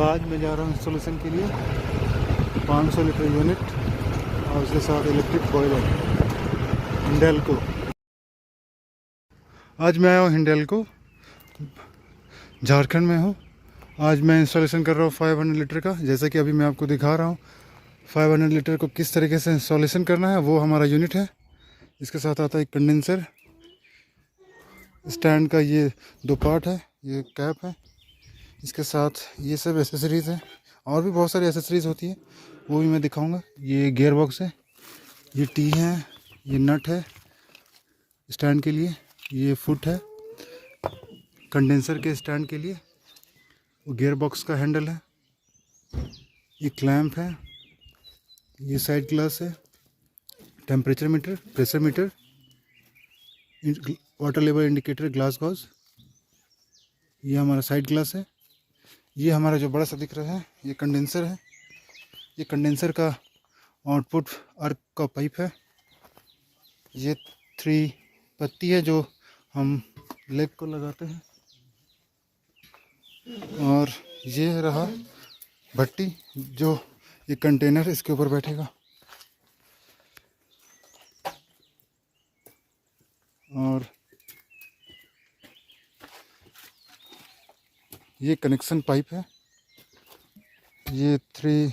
आज मैं जा रहा हूँ इंस्टॉलेशन के लिए 500 लीटर यूनिट और उसके साथ इलेक्ट्रिक बॉयलर हिंडेल्को। आज मैं आया हूँ हिंडेल्को, झारखंड में हूँ। आज मैं इंस्टॉलेशन कर रहा हूँ 500 लीटर का। जैसा कि अभी मैं आपको दिखा रहा हूँ 500 लीटर को किस तरीके से इंस्टॉलेशन करना है, वो हमारा यूनिट है। इसके साथ आता है एक कंडेंसर स्टैंड का, ये 2 पार्ट है, ये कैप है। इसके साथ ये सब एसेसरीज़ हैं, और भी बहुत सारी एसेसरीज़ होती है, वो भी मैं दिखाऊंगा। ये गियर बॉक्स है, ये टी है, ये नट है स्टैंड के लिए, ये फुट है कंडेंसर के स्टैंड के लिए, वो गियर बॉक्स का हैंडल है, ये क्लैंप है, ये साइड ग्लास है, temperature meter, pressure meter, water level indicator, glass gauge, ये हमारा साइड ग्लास है। ये हमारा जो बड़ा सा दिख रहा है ये कंडेंसर है। ये कंडेंसर का आउटपुट अर्क का पाइप है। ये 3 पत्ती है जो हम लेग को लगाते हैं, और ये रहा भट्टी जो ये कंटेनर इसके ऊपर बैठेगा। और ये कनेक्शन पाइप है, ये 3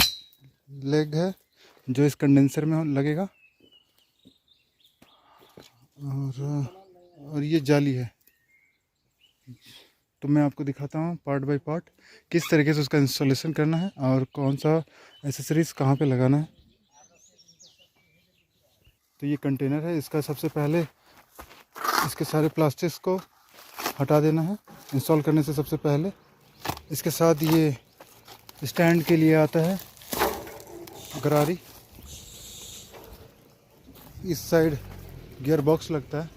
लेग है जो इस कंडेंसर में लगेगा, और ये जाली है। तो मैं आपको दिखाता हूँ पार्ट बाय पार्ट किस तरीके से उसका इंस्टॉलेशन करना है और कौन सा एसेसरीज कहाँ पे लगाना है। तो ये कंटेनर है, इसका सबसे पहले इसके सारे प्लास्टिक्स को हटा देना है इंस्टॉल करने से सबसे पहले। इसके साथ ये स्टैंड के लिए आता है गरारी, इस साइड गियर बॉक्स लगता है।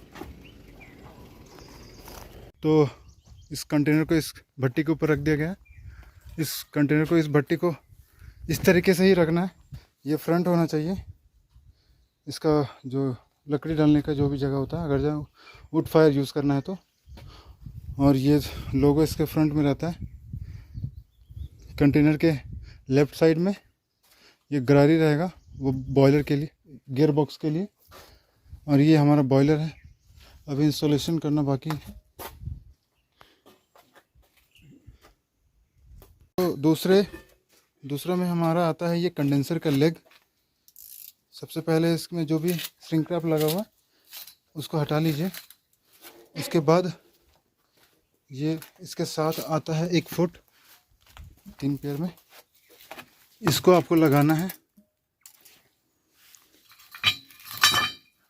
तो इस कंटेनर को इस भट्टी के ऊपर रख दिया गया है। इस कंटेनर को, इस भट्टी को इस तरीके से ही रखना है, ये फ्रंट होना चाहिए इसका, जो लकड़ी डालने का जो भी जगह होता है, अगर जो वुड फायर यूज़ करना है तो। और ये लोगो इसके फ्रंट में रहता है। कंटेनर के लेफ़्ट साइड में ये गरारी रहेगा, वो बॉयलर के लिए, गियर बॉक्स के लिए। और ये हमारा बॉयलर है, अभी इंस्टॉलेशन करना बाकी है। तो दूसरा में हमारा आता है ये कंडेंसर का लेग। सबसे पहले इसमें जो भी श्रिंक रैप लगा हुआ उसको हटा लीजिए। उसके बाद ये इसके साथ आता है एक फुट 3 पेयर में, इसको आपको लगाना है।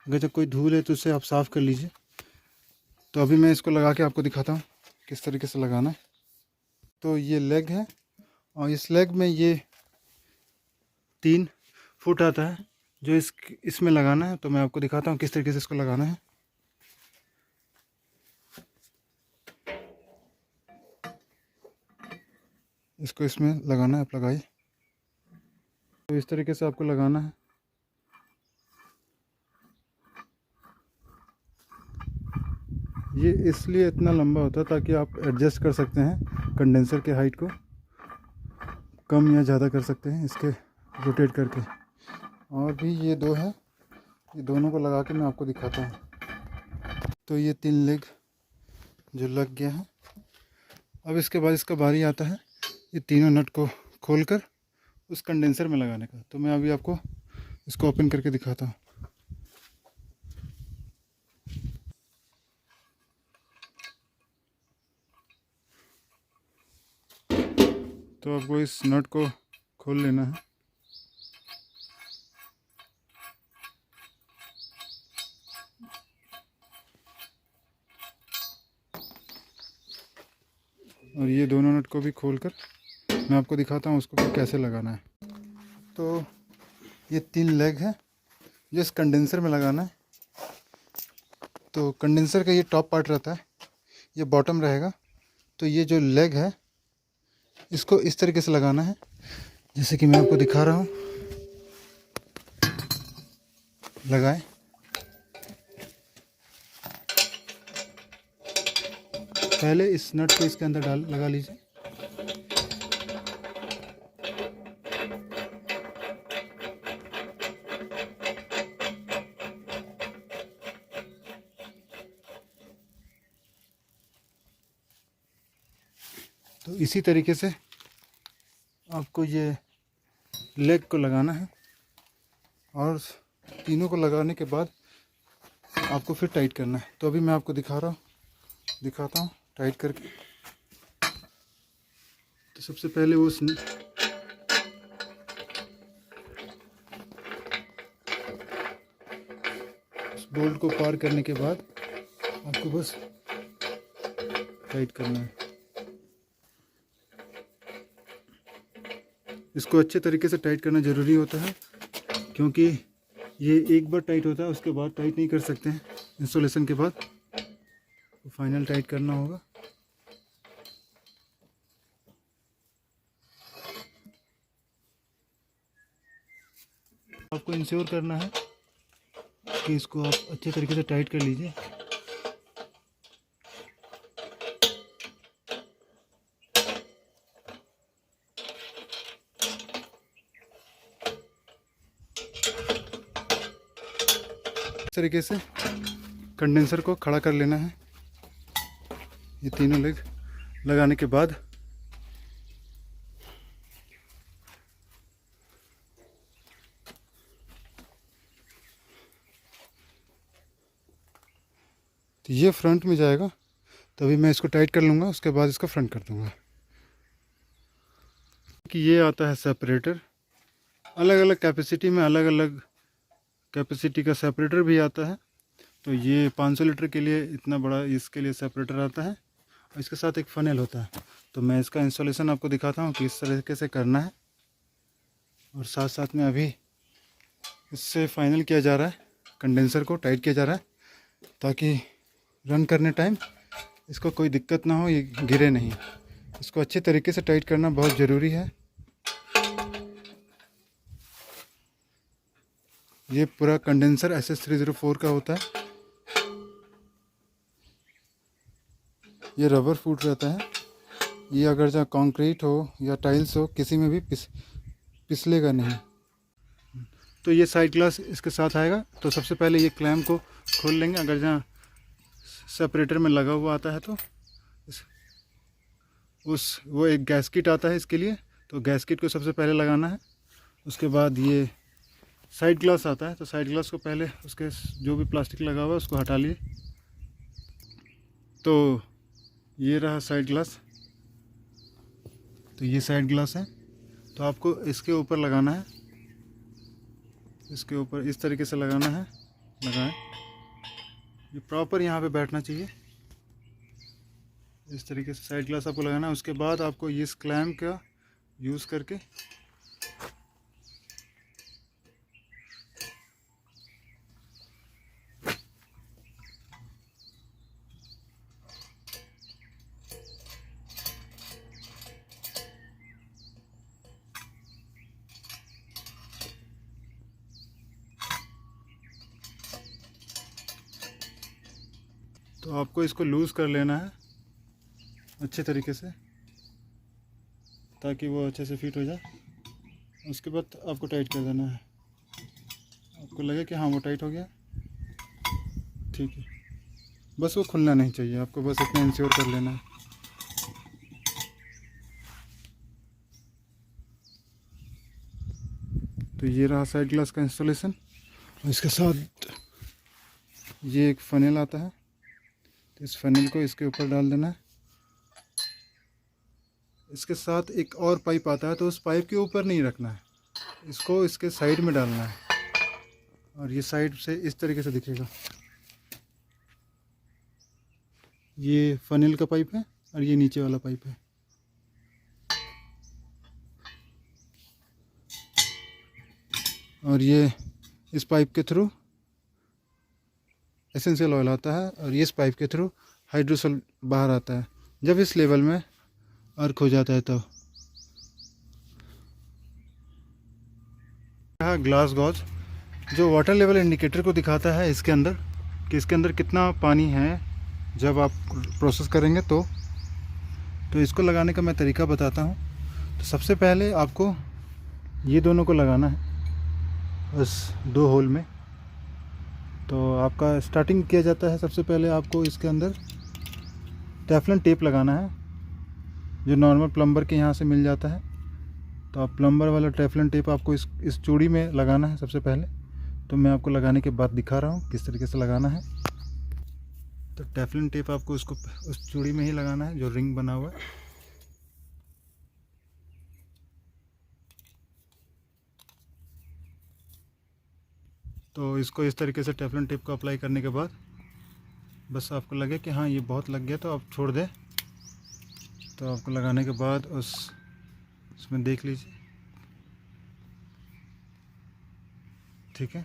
अगर जब कोई धूल है तो उसे आप साफ़ कर लीजिए। तो अभी मैं इसको लगा के आपको दिखाता हूँ किस तरीके से लगाना है। तो ये लेग है, और इस लेग में ये 3 फुट आता है जो इसमें लगाना है। तो मैं आपको दिखाता हूँ किस तरीके से इसको लगाना है। इसको इसमें लगाना है, आप लगाइए। तो इस तरीके से आपको लगाना है। ये इसलिए इतना लंबा होता है ताकि आप एडजस्ट कर सकते हैं कंडेंसर के हाइट को, कम या ज़्यादा कर सकते हैं इसके रोटेट करके। और भी ये 2 है, ये दोनों को लगा के मैं आपको दिखाता हूँ। तो ये 3 लेग जो लग गया है। अब इसके बाद इसका बारी आता है ये तीनों नट को खोलकर उस कंडेंसर में लगाने का। तो मैं अभी आपको इसको ओपन करके दिखाता हूँ। तो आपको इस नट को खोल लेना है। और ये दोनों नट को भी खोलकर मैं आपको दिखाता हूँ उसको फिर कैसे लगाना है। तो ये 3 लेग है जो इस कंडेंसर में लगाना है। तो कंडेंसर का ये टॉप पार्ट रहता है, ये बॉटम रहेगा। तो ये जो लेग है इसको इस तरीके से लगाना है जैसे कि मैं आपको दिखा रहा हूँ। लगाएं। पहले इस नट को इसके अंदर लगा लीजिए। तो इसी तरीके से आपको ये लेग को लगाना है और तीनों को लगाने के बाद आपको फिर टाइट करना है। तो अभी मैं आपको दिखाता हूँ टाइट करके। तो सबसे पहले उस बोल्ट को पार करने के बाद आपको बस टाइट करना है। इसको अच्छे तरीके से टाइट करना ज़रूरी होता है, क्योंकि ये एक बार टाइट होता है, उसके बाद टाइट नहीं कर सकते हैं। इंस्टॉलेशन के बाद तो फाइनल टाइट करना होगा। आपको इंश्योर करना है कि इसको आप अच्छे तरीके से टाइट कर लीजिए। इस तरीके से कंडेंसर को खड़ा कर लेना है। ये तीनों लेग लगाने के बाद तो ये फ्रंट में जाएगा, तभी मैं इसको टाइट कर लूँगा, उसके बाद इसको फ्रंट कर दूँगा। कि ये आता है सेपरेटर, अलग अलग कैपेसिटी में अलग अलग कैपेसिटी का सेपरेटर भी आता है। तो ये 500 लीटर के लिए इतना बड़ा इसके लिए सेपरेटर आता है और इसके साथ एक फनेल होता है। तो मैं इसका इंस्टॉलेशन आपको दिखाता हूँ कि इस तरीके से करना है, और साथ साथ में अभी इससे फाइनल किया जा रहा है, कंडेंसर को टाइट किया जा रहा है, ताकि रन करने टाइम इसको कोई दिक्कत ना हो, ये गिरे नहीं। इसको अच्छे तरीके से टाइट करना बहुत ज़रूरी है। ये पूरा कंडेंसर SS304 का होता है। ये रबर फूट रहता है। ये अगर जहाँ कंक्रीट हो या टाइल्स हो, किसी में भी पिसलेगा नहीं। तो ये साइड ग्लास इसके साथ आएगा। तो सबसे पहले ये क्लैम्प को खोल लेंगे। अगर जहाँ सेपरेटर में लगा हुआ आता है तो वो एक गैस्किट आता है इसके लिए, तो गैस्किट को सबसे पहले लगाना है। उसके बाद ये साइड ग्लास आता है, तो साइड ग्लास को पहले उसके जो भी प्लास्टिक लगा हुआ है उसको हटा लिए। तो ये रहा साइड ग्लास। तो ये साइड ग्लास है, तो आपको इसके ऊपर लगाना है, इसके ऊपर इस तरीके से लगाना है। लगाएं, ये प्रॉपर यहाँ पे बैठना चाहिए। इस तरीके से साइड ग्लास आपको लगाना है। उसके बाद आपको इस क्लैम्प का यूज़ करके तो आपको इसको लूज़ कर लेना है अच्छे तरीके से, ताकि वो अच्छे से फिट हो जाए। उसके बाद आपको टाइट कर देना है। आपको लगे कि हाँ वो टाइट हो गया, ठीक है। बस वो खुलना नहीं चाहिए, आपको बस इतना इंश्योर कर लेना है। तो ये रहा साइड ग्लास का इंस्टॉलेशन। और इसके साथ ये एक फनेल आता है, तो इस फनेल को इसके ऊपर डाल देना है। इसके साथ एक और पाइप आता है, तो उस पाइप के ऊपर नहीं रखना है, इसको इसके साइड में डालना है। और ये साइड से इस तरीके से दिखेगा। ये फनेल का पाइप है और ये नीचे वाला पाइप है। और ये इस पाइप के थ्रू एसेंशियल ऑयल आता है, और ये इस पाइप के थ्रू हाइड्रोसल बाहर आता है। जब इस लेवल में अर्क हो जाता है तब ग्लास गॉज जो वाटर लेवल इंडिकेटर को दिखाता है इसके अंदर, कि इसके अंदर कितना पानी है जब आप प्रोसेस करेंगे। तो इसको लगाने का मैं तरीका बताता हूँ। तो सबसे पहले आपको ये दोनों को लगाना है बस 2 होल में। तो आपका स्टार्टिंग किया जाता है, सबसे पहले आपको इसके अंदर टेफलॉन टेप लगाना है। जो नॉर्मल प्लम्बर के यहाँ से मिल जाता है। तो आप प्लम्बर वाला टेफलॉन टेप आपको इस चूड़ी में लगाना है सबसे पहले। तो मैं आपको लगाने के बाद दिखा रहा हूँ किस तरीके से लगाना है। तो टेफलॉन टेप आपको उस चूड़ी में ही लगाना है जो रिंग बना हुआ है। तो इसको इस तरीके से टेफलॉन टेप को अप्लाई करने के बाद बस आपको लगे कि हाँ ये बहुत लग गया तो आप छोड़ दें। तो आपको लगाने के बाद उसमें देख लीजिए, ठीक है।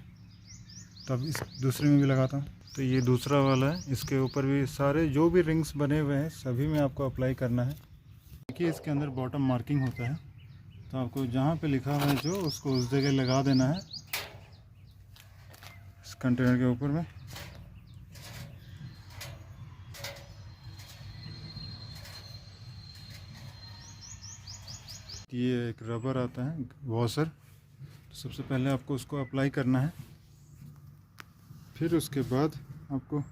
तो अब इस दूसरे में भी लगाता हूँ। तो ये दूसरा वाला है, इसके ऊपर भी सारे जो भी रिंग्स बने हुए हैं सभी में आपको अप्लाई करना है। देखिए इसके अंदर बॉटम मार्किंग होता है, तो आपको जहाँ पे लिखा हुआ है जो उसको उस जगह लगा देना है इस कंटेनर के ऊपर में। ये एक रबर आता है वॉशर, तो सबसे पहले आपको उसको अप्लाई करना है। फिर उसके बाद आपको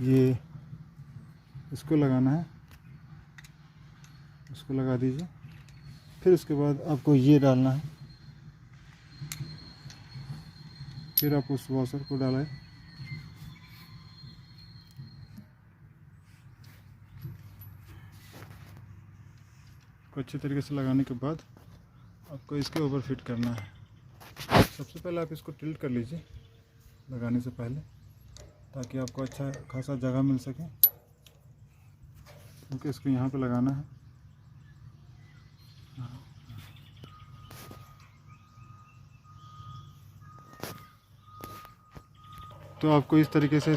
ये इसको लगाना है, उसको लगा दीजिए। फिर उसके बाद आपको ये डालना है, फिर आप उस वॉशर को डालें। को अच्छे तरीके से लगाने के बाद आपको इसके ऊपर फिट करना है। सबसे पहले आप इसको टिल्ट कर लीजिए लगाने से पहले, ताकि आपको अच्छा खासा जगह मिल सके। क्योंकि इसको यहाँ पे लगाना है। तो आपको इस तरीके से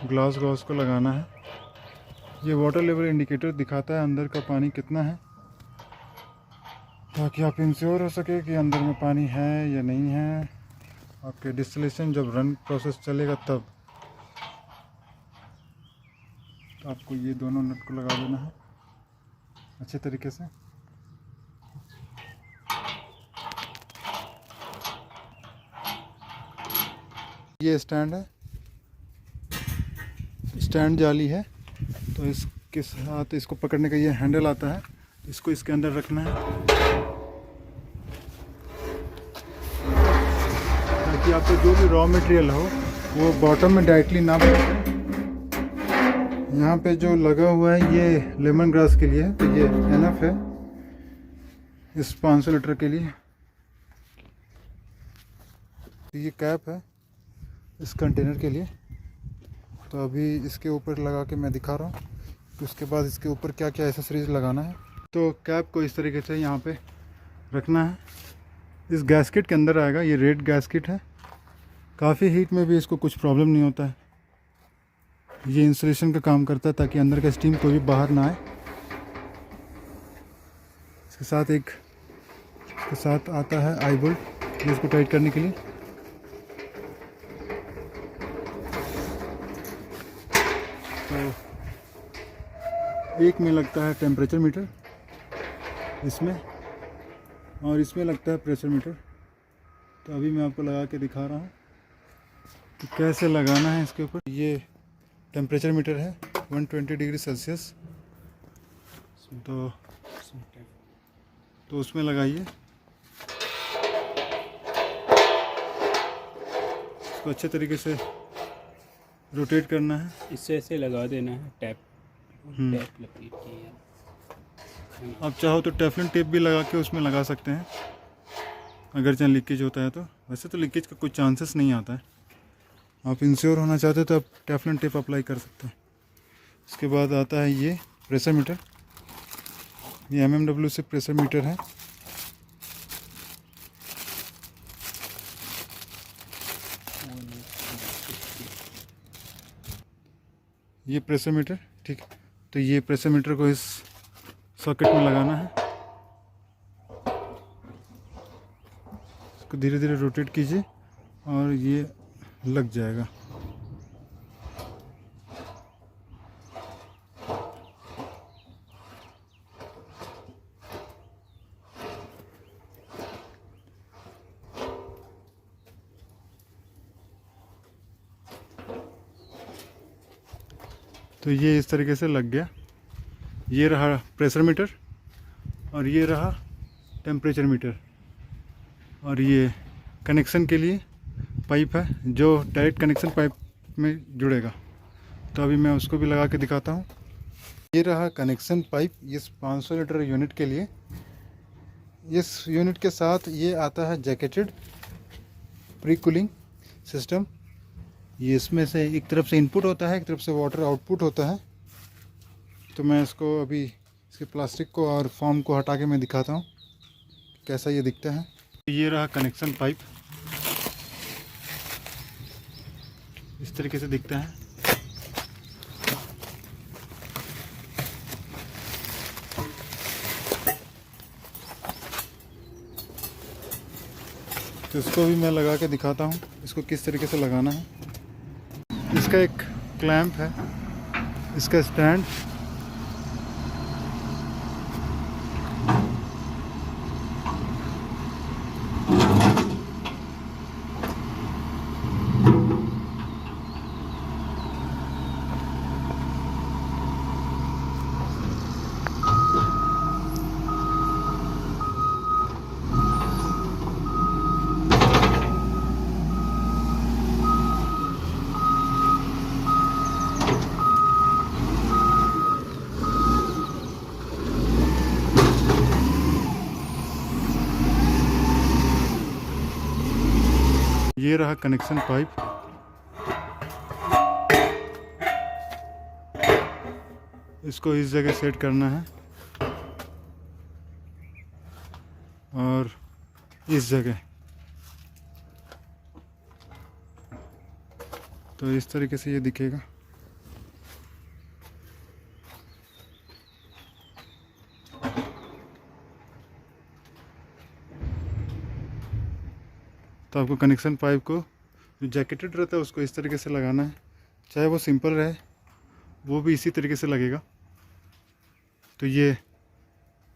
ग्लास को लगाना है। ये वाटर लेवल इंडिकेटर दिखाता है अंदर का पानी कितना है, ताकि आप इंश्योर हो सके कि अंदर में पानी है या नहीं है। आपके डिस्टिलेशन जब रन प्रोसेस चलेगा तब। तो आपको ये दोनों नट को लगा देना है अच्छे तरीके से। ये स्टैंड है, स्टैंड जाली है। तो इसके साथ इसको पकड़ने का ये हैंडल आता है, इसको इसके अंदर रखना है ताकि आपका जो भी रॉ मटेरियल हो वो बॉटम में डायरेक्टली ना पड़े। यहाँ पे जो लगा हुआ है ये लेमन ग्रास के लिए है, तो ये एनफ है इस 500 लीटर के लिए। तो ये कैप है इस कंटेनर के लिए। तो अभी इसके ऊपर लगा के मैं दिखा रहा हूँ कि उसके बाद इसके ऊपर क्या क्या एसेसरीज लगाना है। तो कैप को इस तरीके से यहाँ पे रखना है, इस गैस्केट के अंदर आएगा। ये रेड गैस्केट है, काफ़ी हीट में भी इसको कुछ प्रॉब्लम नहीं होता है। ये इंसुलेशन का काम करता है ताकि अंदर का स्टीम कोई भी बाहर ना आए। इसके साथ आता है आई बोल्ट इसको टाइट करने के लिए। तो एक में लगता है टेम्परेचर मीटर इसमें, और इसमें लगता है प्रेशर मीटर। तो अभी मैं आपको लगा के दिखा रहा हूँ कि कैसे लगाना है इसके ऊपर। ये टेम्परेचर मीटर है 120 डिग्री सेल्सियस। तो उसमें लगाइए, इसको अच्छे तरीके से रोटेट करना है। इससे ऐसे लगा देना है टैप लपेट के। आप चाहो तो टेफलॉन टेप भी लगा के उसमें लगा सकते हैं अगर चाहे लीकेज होता है तो। वैसे तो लीकेज का कोई चांसेस नहीं आता है। आप इंश्योर होना चाहते हो तो आप टेफलॉन टेप अप्लाई कर सकते हैं। उसके बाद आता है ये प्रेशर मीटर। ये MMW से प्रेशर मीटर है। ये प्रेशर मीटर, ठीक है। तो ये प्रेशर मीटर को इस सॉकेट में लगाना है। इसको धीरे धीरे रोटेट कीजिए और ये लग जाएगा। तो ये इस तरीके से लग गया। ये रहा प्रेशर मीटर और ये रहा टेम्परेचर मीटर, और ये कनेक्शन के लिए पाइप है जो डायरेक्ट कनेक्शन पाइप में जुड़ेगा। तो अभी मैं उसको भी लगा के दिखाता हूँ। ये रहा कनेक्शन पाइप इस 500 लीटर यूनिट के लिए। इस यूनिट के साथ ये आता है जैकेटेड प्री कूलिंग सिस्टम। ये इसमें से एक तरफ से इनपुट होता है, एक तरफ से वाटर आउटपुट होता है। तो मैं इसको अभी इसके प्लास्टिक को और फॉर्म को हटा के मैं दिखाता हूँ कैसा ये दिखता है। ये रहा कनेक्शन पाइप, इस तरीके से दिखता है। तो इसको भी मैं लगा के दिखाता हूँ इसको किस तरीके से लगाना है। इसका एक क्लैंप है, इसका स्टैंड, ये रहा कनेक्शन पाइप। इसको इस जगह सेट करना है और इस जगह। तो इस तरीके से ये दिखेगा। तो आपको कनेक्शन पाइप को जो जैकेटेड रहता है उसको इस तरीके से लगाना है, चाहे वो सिंपल रहे वो भी इसी तरीके से लगेगा। तो ये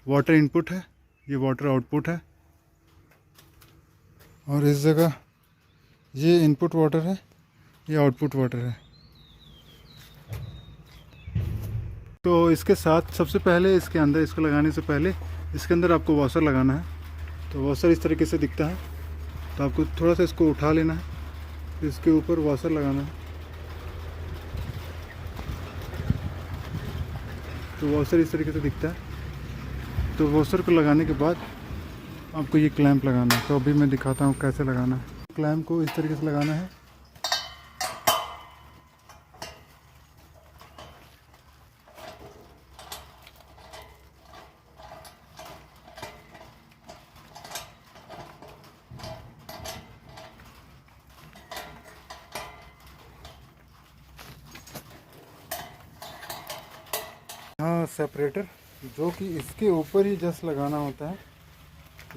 वाटर इनपुट है, ये वाटर आउटपुट है, और इस जगह ये इनपुट वाटर है, ये आउटपुट वाटर है। तो इसके साथ सबसे पहले इसके अंदर, इसको लगाने से पहले इसके अंदर आपको वॉशर लगाना है। तो वॉशर इस तरीके से दिखता है। तो आपको थोड़ा सा इसको उठा लेना है, फिर इसके ऊपर वॉशर लगाना है। तो वॉशर इस तरीके से दिखता है। तो वॉशर को लगाने के बाद आपको ये क्लैंप लगाना है। तो अभी मैं दिखाता हूँ कैसे लगाना है। क्लैंप को इस तरीके से लगाना है। हाँ, सेपरेटर जो कि इसके ऊपर ही जस्ट लगाना होता है।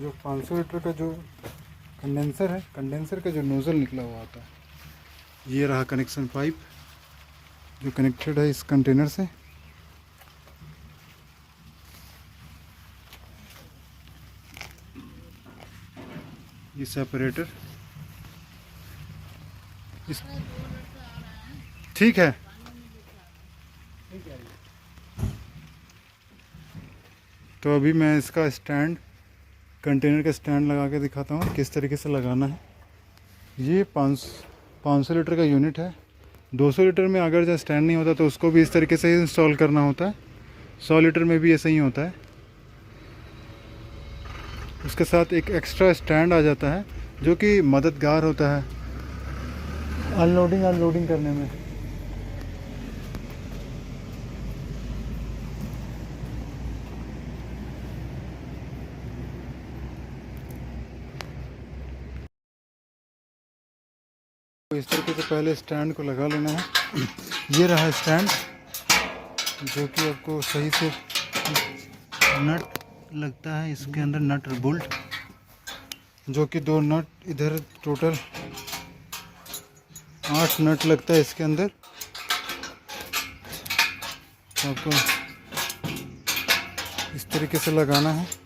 जो 500 लीटर का जो कंडेंसर है, कंडेंसर का जो नोज़ल निकला हुआ आता है। ये रहा कनेक्शन पाइप जो कनेक्टेड है इस कंटेनर से। ये सेपरेटर इस ठीक है। तो अभी मैं इसका स्टैंड, कंटेनर का स्टैंड लगा के दिखाता हूँ किस तरीके से लगाना है। ये 500 लीटर का यूनिट है। 200 लीटर में अगर जो स्टैंड नहीं होता तो उसको भी इस तरीके से इंस्टॉल करना होता है। 100 लीटर में भी ऐसा ही होता है। उसके साथ एक एक्स्ट्रा स्टैंड आ जाता है जो कि मददगार होता है अनलोडिंग अनलोडिंग करने में। तो इस तरीके से पहले स्टैंड को लगा लेना है। ये रहा स्टैंड जो कि आपको सही से नट लगता है इसके अंदर, नट और बोल्ट, जो कि 2 नट इधर, टोटल 8 नट लगता है इसके अंदर। तो आपको इस तरीके से लगाना है।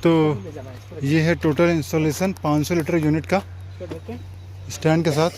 तो ये है टोटल इंस्टॉलेशन 500 लीटर यूनिट का स्टैंड के साथ।